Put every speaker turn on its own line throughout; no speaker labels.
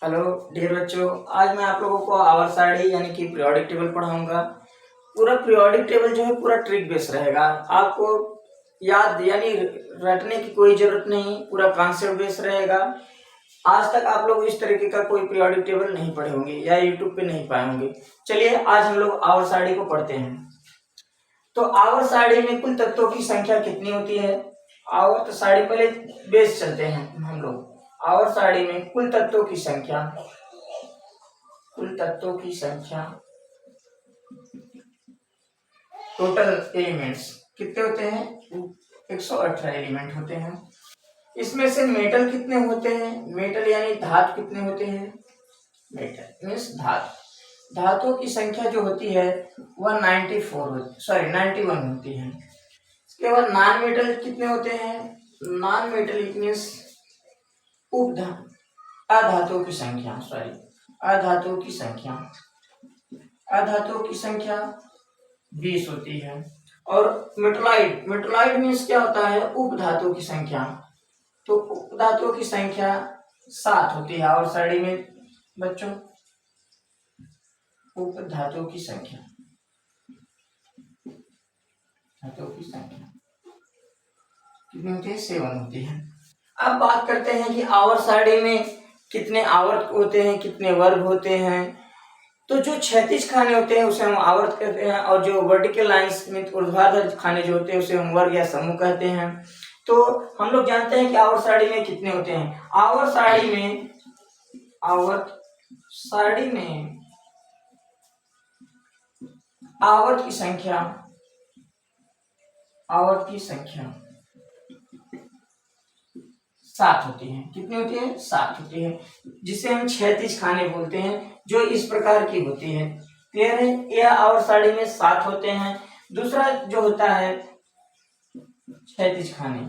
Hello dear बच्चों, आज मैं आप लोगों को आवर सारणी यानी कि पीरियोडिक टेबल पढ़ाऊंगा। पूरा पीरियोडिक टेबल जो है पूरा ट्रिक बेस्ड रहेगा। आपको याद यानी रटने की कोई जरूरत नहीं, पूरा कॉन्सेप्ट बेस्ड रहेगा। आज तक आप लोग इस तरीके का कोई पीरियोडिक टेबल नहीं पढ़े होंगे या यूट्यूब पे नहीं पाए होंगे। चलिए आज हम लोग आवर सारणी को पढ़ते हैं। तो आवर सारणी में कुल तत्वों की संख्या कितनी होती है? आवर्त सारणी पहले बेस चलते हैं हम लोग। आवर्त सारणी में कुल तत्वों की संख्या, कुल तत्वों की संख्या, टोटल एलिमेंट्स कितने होते हैं? 118 एलिमेंट होते हैं। इसमें से मेटल कितने होते हैं? मेटल यानी धातु कितने होते हैं? मेटल मीन्स धातु। धातुओं की संख्या जो होती है वह 91 होती है। इसके बाद नॉन मेटल कितने होते हैं? नॉन मेटल मीन्स अधातुओं की संख्या, अधातुओं की संख्या, अधातुओं की संख्या 20 होती है। और मेटलाइट, मेटलाइट मीन्स क्या होता है? उपधातुओं की संख्या। तो उपधातुओं की संख्या 7 होती है। और सारणी में बच्चों उपधातुओं की संख्या, धातुओं की संख्या कितनी होती है? 7 होती है। अब बात करते हैं कि आवर्त सारणी में कितने आवर्त होते हैं, कितने वर्ग होते हैं। तो जो क्षैतिज खाने होते हैं उसे हम आवर्त कहते हैं, और जो वर्टिकल लाइंस में ऊर्ध्वाधर खाने जो होते हैं उसे हम वर्ग या समूह कहते हैं। तो हम लोग जानते हैं कि आवर्त सारणी में कितने होते हैं। आवर्त सारणी में, आवर्त सारणी में आवर्त की संख्या, आवर्त की संख्या 7 होती है। कितनी होती है? 7 होती है, जिसे हम क्षैतिज खाने बोलते हैं, जो इस प्रकार की होती है। क्लियर है? यह आवर्त सारणी में 7 होते हैं। दूसरा जो होता है क्षैतिज खाने,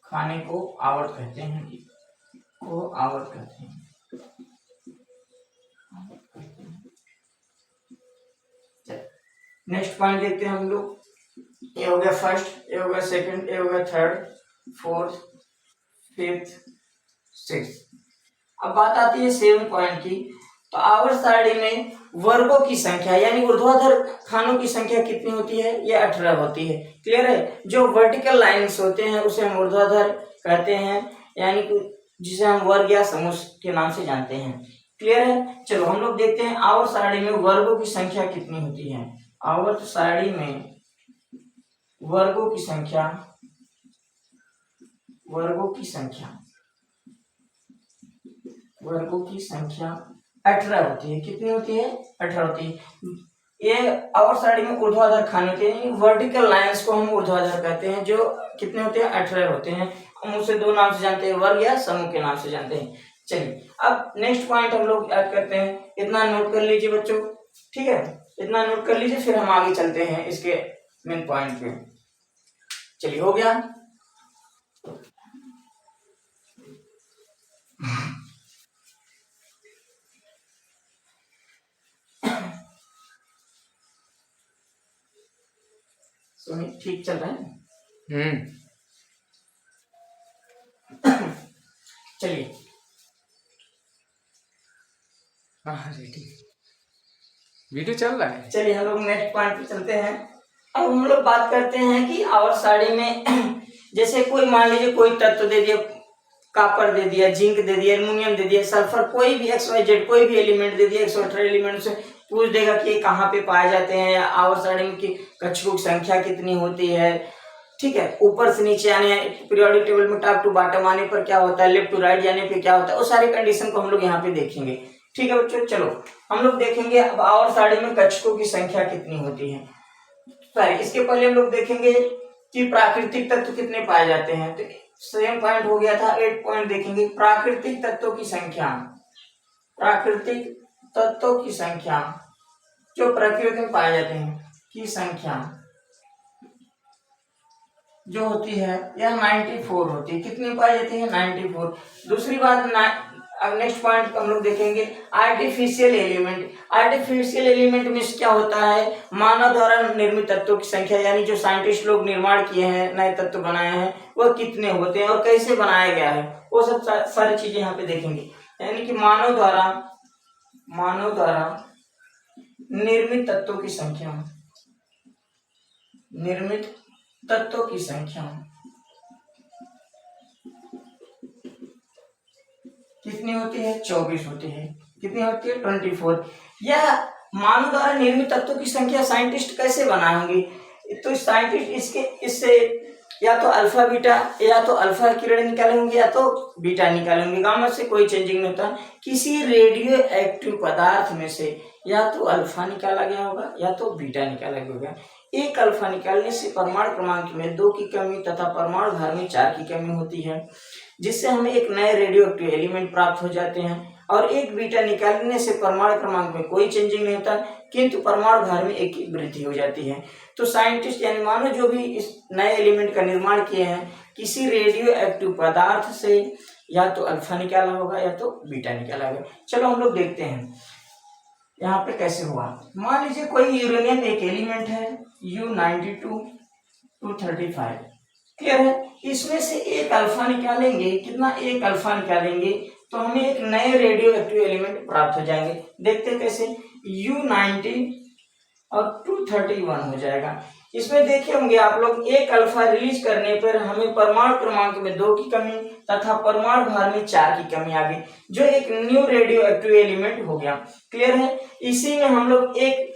खाने को आवर्त कहते हैं, को आवर्त कहते हैं। नेक्स्ट पॉइंट देखते हैं हम लोग। ये हो गया फर्स्ट, ये हो गया सेकंड, ये हो गया थर्ड, फोर्थ, फिफ्थ, सिक्स। अब बात आती है 7 पॉइंट की। तो आवर्त सारणी में वर्गों की संख्या यानी ऊर्ध्वाधर खानों की संख्या कितनी होती है? ये 18 होती है। क्लियर है? जो वर्टिकल लाइंस होते हैं उसे हम ऊर्ध्वाधर कहते हैं, यानी कि जिसे हम वर्ग या समूह के नाम से जानते हैं। क्लियर है? चलो हम लोग देखते हैं आवर्त सारणी में वर्गों की संख्या कितनी होती है। आवर्त सारणी में वर्गों की संख्या, वर्गों की संख्या, वर्गों की संख्या 18 होती है। कितनी होती है? 18 होती है। ये आवर्त सारणी में ऊर्ध्वाधर खाने होते हैं, वर्टिकल लाइंस को हम ऊर्ध्वाधर कहते हैं, जो कितने होते हैं? 18 होते हैं। हम उसे दो नाम से जानते हैं, वर्ग या समूह के नाम से जानते हैं। चलिए अब नेक्स्ट पॉइंट हम लोग याद करते हैं। इतना नोट कर लीजिए बच्चों, ठीक है? इतना नोट कर लीजिए, फिर हम आगे चलते हैं इसके मेन पॉइंट पे। चलिए हो गया। सुनिए, ठीक चल रहा है? चलिए
हाँ रेडी, वीडियो चल रहा है।
चलिए हम लोग नेक्स्ट पॉइंट पे चलते हैं। अब हम लोग बात करते हैं कि आवर्त सारणी में जैसे कोई मान लीजिए कोई तत्व दे दिया, कॉपर दे दिया, जिंक दे दिया, एल्युमिनियम दे दिया, सल्फर, कोई भी XYZ कोई भी एलिमेंट दे दिया। 118 एलिमेंट से पूछ देगा कि ये कहाँ पे पाए जाते हैं, आवर्त सारणी में की कक्षकों की संख्या कितनी होती है। ठीक है? ऊपर से नीचे आने, पीरियोडिक टेबल में टॉप टू बॉटम आने पर क्या होता है, लेफ्ट टू राइट जाने पे क्या होता है, वो सारी कंडीशन को हम लोग यहाँ पे देखेंगे। ठीक है बच्चों? चलो हम लोग देखेंगे अब आवर्त सारणी में कक्षकों की संख्या कितनी होती है। सॉरी, इसके पहले हम लोग देखेंगे कि प्राकृतिक तत्व कितने पाए जाते हैं। तो सेम पॉइंट हो गया था, 8 पॉइंट देखेंगे। प्राकृतिक तत्वों की संख्या, प्राकृतिक तत्वों की संख्या जो प्रकृति में पाए जाते हैं की संख्या जो होती है यह 94 होती है। कितनी पाई जाती है? 94। दूसरी बात अब नेक्स्ट पॉइंट हम लोग देखेंगे आर्टिफिशियल एलिमेंट। आर्टिफिशियल एलिमेंट में क्या होता है, मानव द्वारा निर्मित तत्वों की संख्या, यानी जो साइंटिस्ट लोग निर्माण किए हैं, नए तत्व बनाए हैं, वह कितने होते हैं और कैसे बनाया गया है, वो सब सारी चीजें यहाँ पे देखेंगे। यानी कि मानव द्वारा निर्मित तत्वों की संख्या, निर्मित तत्वों की संख्या कितनी होती है, 24 होती है। कितनी होती है, 24। यह मानव द्वारा निर्मित तत्वों की संख्या साइंटिस्ट कैसे बनाएंगे, तो साइंटिस्ट इससे या तो अल्फा बीटा, या तो अल्फा किरण निकालेंगे या तो बीटा निकालेंगे। गामा से कोई चेंजिंग नहीं होता। किसी रेडियो एक्टिव पदार्थ में से या तो अल्फा निकाला गया होगा या तो बीटा निकाला गया होगा। एक अल्फा निकालने से परमाणु क्रमांक में 2 की कमी तथा परमाणु भार में 4 की कमी होती है, जिससे हमें एक नए रेडियो एक्टिव एलिमेंट प्राप्त हो जाते हैं। और एक बीटा निकालने से परमाणु क्रमांक में कोई चेंजिंग नहीं होता, किंतु परमाणु भार में 1 की वृद्धि हो जाती है। तो साइंटिस्ट यानी मानो जो भी इस नए एलिमेंट का निर्माण किए हैं, किसी रेडियो एक्टिव पदार्थ से या तो अल्फा निकाला होगा या तो बीटा निकाला होगा। चलो हम लोग देखते हैं यहाँ पे कैसे हुआ। मान लीजिए कोई यूरेनियम एक एलिमेंट है U92-235, क्लियर है। इसमें से एक अल्फा निकालेंगे, कितना, एक अल्फा निकालेंगे तो हमें एक नए रेडियो एक्टिव एलिमेंट प्राप्त हो जाएंगे। देखते हैं कैसे, U90 और 231 हो जाएगा। इसमें देखे होंगे आप लोग, एक अल्फा रिलीज करने पर हमें परमाणु क्रमांक में 2 की कमी तथा परमाणु भार में 4 की कमी आ गई, जो एक न्यू रेडियो एक्टिव एलिमेंट हो गया, क्लियर है। इसी में हम लोग एक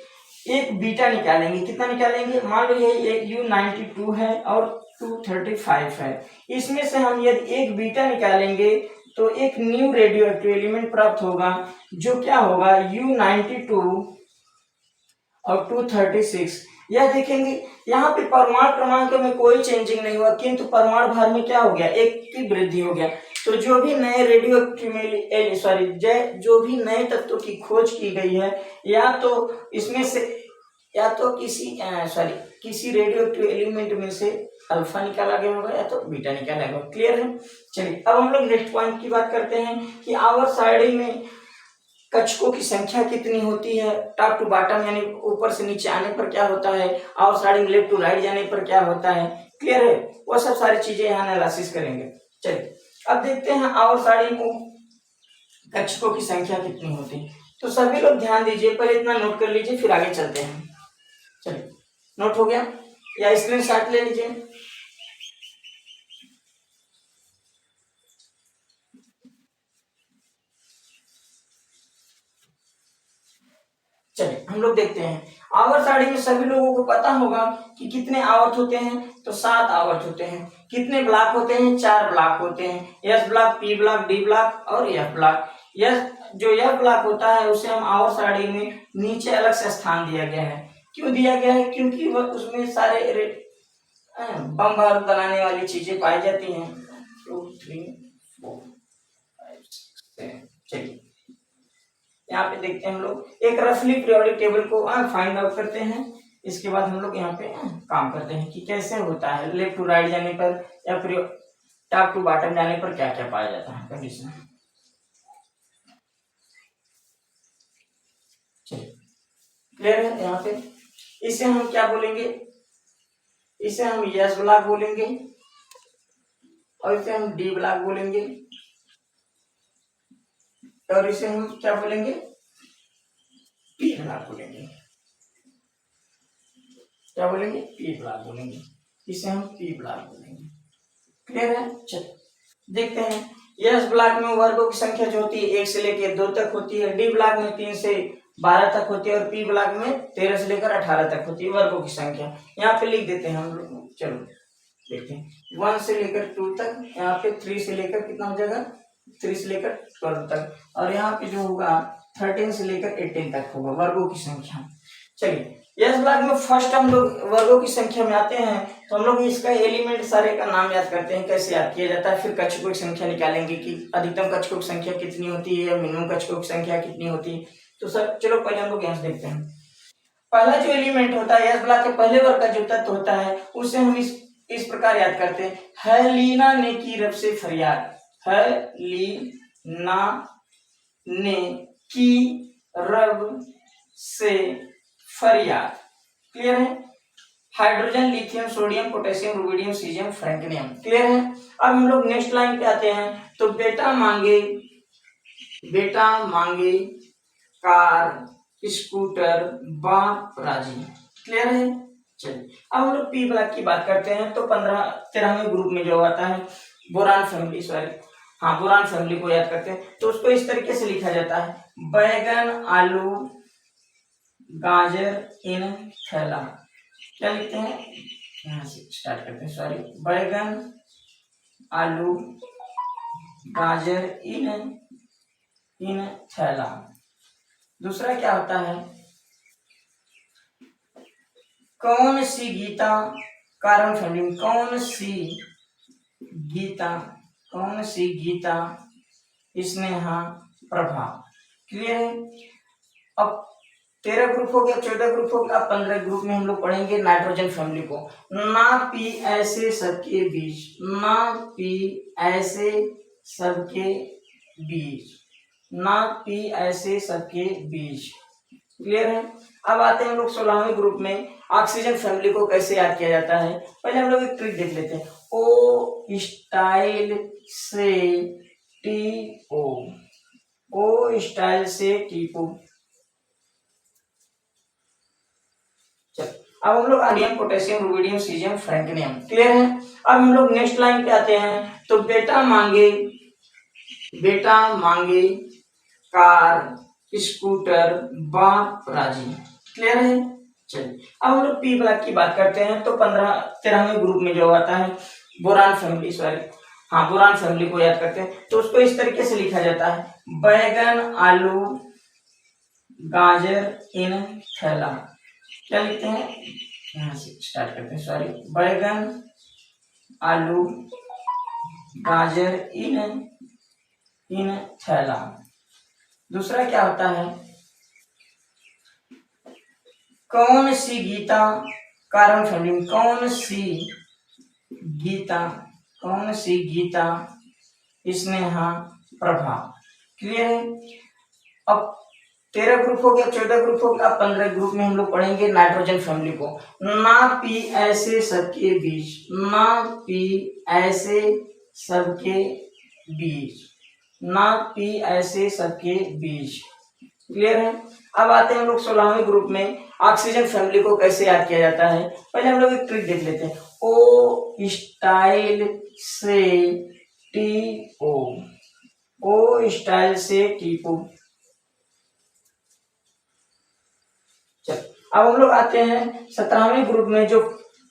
बीटा निकालेंगे। कितना निकालेंगे, मान लो ये U92 है और 235 है। इसमें से हम यदि एक बीटा निकालेंगे तो एक न्यू रेडियो एक्टिव एलिमेंट प्राप्त होगा, जो क्या होगा, U92 और 236। यह देखेंगे यहाँ पे परमाणु क्रमांक में कोई चेंजिंग नहीं हुआ, किंतु परमाणु भार में क्या हो गया, 1 की वृद्धि हो गया। तो जो भी नए रेडियो जो भी नए तत्वों की खोज की गई है, या तो इसमें से या तो किसी रेडियो एक्टिव एलिमेंट में से अल्फा निकाला गया होगा या तो बीटा निकाला गया, क्लियर है। चलिए अब हम लोग नेक्स्ट पॉइंट की बात करते हैं कि आवर्त सारणी में कक्षकों की संख्या कितनी होती है, टॉप टू बॉटम यानी ऊपर से नीचे आने पर क्या होता है, आवर्त सारणी में लेफ्ट टू राइट जाने पर क्या होता है, क्लियर है। वो सब सारी चीजें यहाँ एनालिसिस करेंगे। चलिए अब देखते हैं आवर्त सारणी में कक्षकों की संख्या कितनी होती है। तो सभी लोग ध्यान दीजिए, पहले इतना नोट कर लीजिए फिर आगे चलते हैं। चलिए नोट हो गया या स्क्रीनशॉट ले लीजिए। चलिए हम लोग देखते हैं, आवर्त सारणी में सभी लोगों को पता होगा कि कितने आवर्त होते हैं, तो 7 आवर्त होते हैं। कितने ब्लॉक होते हैं, 4 ब्लॉक होते हैं, S block, P block, D block और एफ ब्लॉक। जो एफ ब्लॉक होता है उसे हम आवर्त सारणी में नीचे अलग से स्थान दिया गया है। क्यों दिया गया है, क्योंकि वह उसमें सारे बम बारूद बनाने वाली चीजें पाई जाती हैं। 2 3 4 5 6 चलिए यहाँ पे देखते हैं हम लोग एक रफली पीरियोडिक टेबल को फाइंड आउट करते हैं। इसके बाद हम लोग यहाँ पे काम करते हैं कि कैसे होता है, लेफ्ट टू राइट जाने पर या फिर टॉप टू बॉटम जाने पर क्या क्या पाया जाता है कंडीशन। चलिए क्लियर है। यहाँ पे इसे हम क्या बोलेंगे, इसे हम यस ब्लॉक बोलेंगे और इसे हम डी ब्लॉक बोलेंगे और इसे हम क्या बोलेंगे, पी ब्लॉक बोलेंगे। क्या बोलेंगे, पी ब्लॉक बोलेंगे। इसे हम पी ब्लॉक बोलेंगे, क्लियर है। चलो देखते हैं, यस ब्लॉक में वर्गों की संख्या जो होती है 1 से लेकर 2 तक होती है, डी ब्लॉक में 3 से 12 तक होती है और पी ब्लॉक में 13 से लेकर 18 तक होती है वर्गों की संख्या। यहाँ पे लिख देते हैं हम लोग। चलो देखते हैं, 1 से लेकर 2 तक, यहाँ पे 3 से लेकर कितना हो जाएगा, 3 से लेकर 12 तक, और यहाँ पे जो होगा 13 से लेकर 18 तक होगा वर्गों की संख्या। चलिए यस ब्लॉक में फर्स्ट हम लोग वर्गों की संख्या में आते हैं, तो हम लोग इसका एलिमेंट सारे का नाम याद करते हैं, कैसे याद किया जाता है। फिर कक्षकों की संख्या निकालेंगे कि अधिकतम कक्षकों की संख्या कितनी होती है, मिनिमम कक्षकों की संख्या कितनी होती है। तो सर चलो पहले हम लोग यहाँ से देखते हैं। पहला जो एलिमेंट होता है यस ब्लॉक के पहले वर्ग का जो तत्व होता है उसे हम इस प्रकार याद करते हैं, है लीना ने की रब से फरियाद, है ली ना, ने, की, रब, से, फरियाद। क्लियर है? Hydrogen, lithium, sodium, potassium, rubidium, caesium, francium. Clear है? अब हम लोग नेक्स्ट लाइन पे आते हैं। तो बेटा मांगे कार, स्कूटर, बाप राजी। क्लियर है? चलिए अब हम लोग पी ब्लॉक की बात करते हैं। तो 13वें ग्रुप में जो आता है बोरान फैमिली, बोरान फैमिली को याद करते हैं। तो उसको इस तरीके से लिखा जाता है, बैगन, आलू, गाजर इन थैला। क्या लिखते हैं? यहाँ से स्टार्ट करते हैं। बैगन, आलू, गाजर इन थैला। दूसरा क्या होता है? कौन सी गीता, कारण फैमिली, कौन सी गीता, स्नेहा, प्रभा। क्लियर है? अब 13 ग्रुप हो गया, 14 ग्रुप हो गया, 15 ग्रुप में हम लोग पढ़ेंगे नाइट्रोजन फैमिली को। ना पी ऐसे सबके बीच, ना पी ऐसे सबके बीच, ना पी ऐसे सबके बीच। क्लियर है? अब आते हैं हम लोग 16वें ग्रुप में, ऑक्सीजन फैमिली को कैसे याद किया जाता है। पहले हम लोग एक ट्रिक देख लेते हैं। ओ स्टाइल से टी ओ, ओ स्टाइल से टी ओ। अब हम लोग sodium, potassium, rubidium, caesium, francium. Clear है? अब हम लोग नेक्स्ट लाइन पे आते हैं। तो बेटा मांगे कार, स्कूटर, बाप राजी। क्लियर है? चलिए अब हम लोग पी ब्लॉक की बात करते हैं। तो 13वें ग्रुप में जो आता है बोरान फैमिली, बोरान फैमिली को याद करते हैं। तो उसको इस तरीके से लिखा जाता है, बैगन, आलू, गाजर इन थैला। क्या लिखते हैं? यहाँ से स्टार्ट करते हैं। बैगन, आलू, गाजर इन थैला। दूसरा क्या होता है? कौन सी गीता, कारण फैमिली, कौन सी गीता, स्नेहा, प्रभा। क्लियर है? अब 13 ग्रुप हो गया, 14 ग्रुप हो गया, 15 ग्रुप में हम लोग पढ़ेंगे नाइट्रोजन फैमिली को। ना पी ऐसे सबके बीच, ना पी ऐसे सबके बीच, ना पी ऐसे सबके बीच। क्लियर है? अब आते हैं हम लोग 16वें ग्रुप में, ऑक्सीजन फैमिली को कैसे याद किया जाता है। पहले हम लोग एक ट्रिक देख लेते हैं। ओ स्टाइल से टी ओ, ओ स्टाइल से टी ओ। अब हम लोग आते हैं 17वें ग्रुप में, जो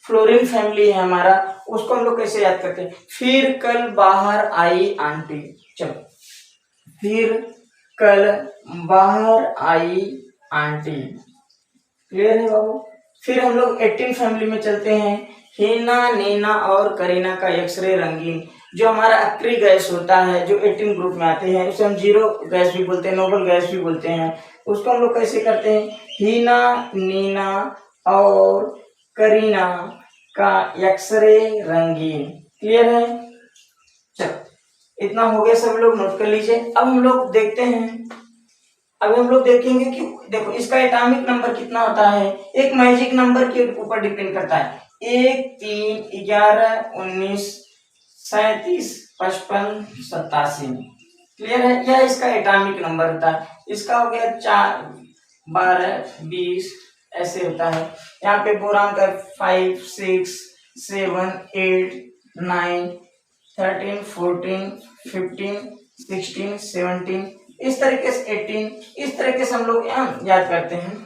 फ्लोरीन फैमिली है हमारा, उसको हम लोग कैसे याद करते हैं। फिर कल बाहर आई आंटी। चलो, फिर कल बाहर आई आंटी। क्लियर है बाबू? फिर हम लोग 18 फैमिली में चलते हैं। हीना, नीना और करीना का एक्सरे रंगीन। जो हमारा एक्री गैस होता है, जो 18 ग्रुप में आते हैं, उसे हम जीरो गैस भी बोलते हैं, नोबल गैस भी बोलते हैं। उसको हम लोग कैसे करते हैं? हीना, नीना और करीना का एक्सरे रंगीन। क्लियर है? चलो, इतना हो गया, सब लोग नोट कर लीजिए। अब हम लोग देखते हैं, अब हम लोग देखेंगे कि देखो इसका एटॉमिक नंबर कितना होता है। एक मैजिक नंबर के ऊपर डिपेंड करता है। 1, 3, 11, 19, 37, 55, 87। क्लियर है? यह इसका एटॉमिक नंबर होता है। इसका हो गया 4, 12, 20 ऐसे होता है। यहाँ पे बोरान का 5, 6, 7, 8, 9, 13, 14, 15, 16, 17, इस तरीके से 18, इस तरीके से हम लोग याद करते हैं।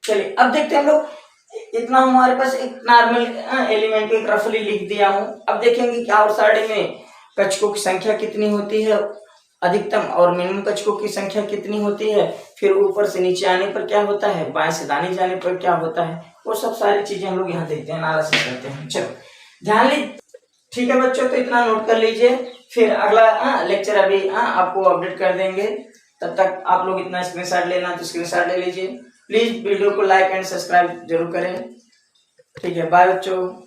चलिए अब देखते हैं हम लोग, इतना हमारे पास एक नॉर्मल एलिमेंट एक रफली लिख दिया हूं। अब देखेंगे कि आवर सारणी में कक्षकों की संख्या कितनी होती है, अधिकतम और मिनिमम कक्षकों की संख्या कितनी होती है, फिर ऊपर से नीचे आने पर क्या होता है, बाएं से दाएं जाने पर क्या होता है, वो सब सारी चीजें हम लोग यहाँ देखते हैं, एनालिसिस करते हैं। चलो ध्यान लीजिए, ठीक है बच्चों, तो इतना नोट कर लीजिए। फिर अगला लेक्चर अभी आपको अपडेट कर देंगे। तब तक आप लोग इतना स्क्रीनशॉट लेना तो स्क्रीनशॉट ले लीजिए। प्लीज वीडियो को लाइक एंड सब्सक्राइब जरूर करें। ठीक है, बाय बच्चों।